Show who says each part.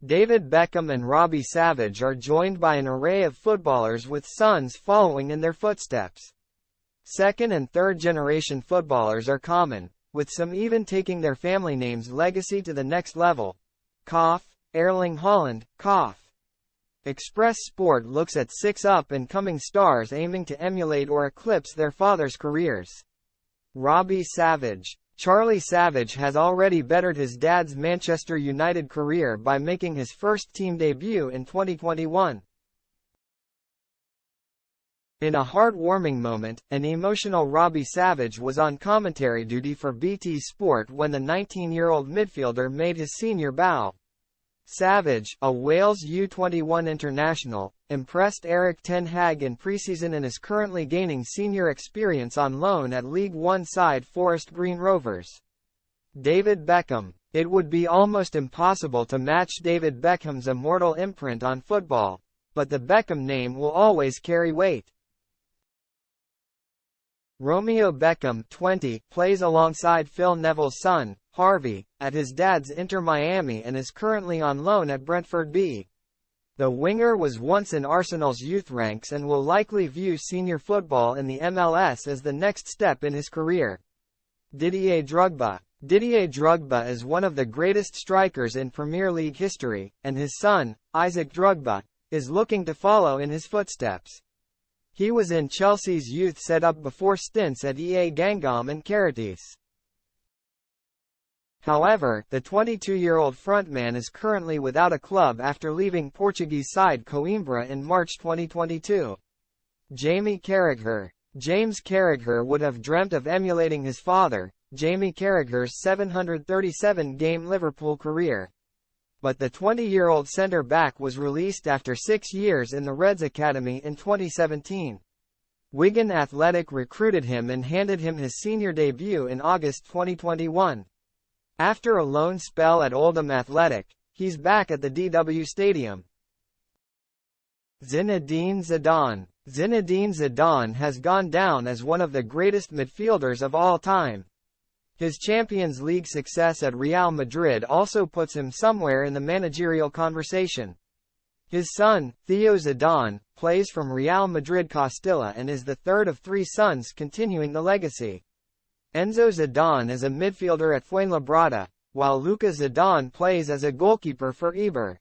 Speaker 1: David Beckham and Robbie Savage are joined by an array of footballers with sons following in their footsteps. Second and third generation footballers are common, with some even taking their family name's legacy to the next level. Erling Haaland, Express Sport looks at 6 up-and-coming stars aiming to emulate or eclipse their fathers' careers. Robbie Savage. Charlie Savage has already bettered his dad's Manchester United career by making his first team debut in 2021. In a heartwarming moment, an emotional Robbie Savage was on commentary duty for BT Sport when the 19-year-old midfielder made his senior bow. Savage, a Wales U21 international, impressed Erik ten Hag in pre-season and is currently gaining senior experience on loan at League One side Forest Green Rovers. David Beckham. It would be almost impossible to match David Beckham's immortal imprint on football, but the Beckham name will always carry weight. Romeo Beckham, 20, plays alongside Phil Neville's son, Harvey, at his dad's Inter Miami and is currently on loan at Brentford B. The winger was once in Arsenal's youth ranks and will likely view senior football in the MLS as the next step in his career. Didier Drogba. Didier Drogba is one of the greatest strikers in Premier League history, and his son, Isaac Drogba, is looking to follow in his footsteps. He was in Chelsea's youth setup before stints at EA Guingamp and Caritas. However, the 22-year-old frontman is currently without a club after leaving Portuguese side Coimbra in March 2022. Jamie Carragher. James Carragher would have dreamt of emulating his father, Jamie Carragher's 737-game Liverpool career. But the 20-year-old centre-back was released after 6 years in the Reds Academy in 2017. Wigan Athletic recruited him and handed him his senior debut in August 2021. After a loan spell at Oldham Athletic, he's back at the DW Stadium. Zinedine Zidane. Zinedine Zidane has gone down as one of the greatest midfielders of all time. His Champions League success at Real Madrid also puts him somewhere in the managerial conversation. His son, Theo Zidane, plays from Real Madrid Castilla and is the third of 3 sons continuing the legacy. Enzo Zidane is a midfielder at Fuenlabrada, while Luka Zidane plays as a goalkeeper for Eibar.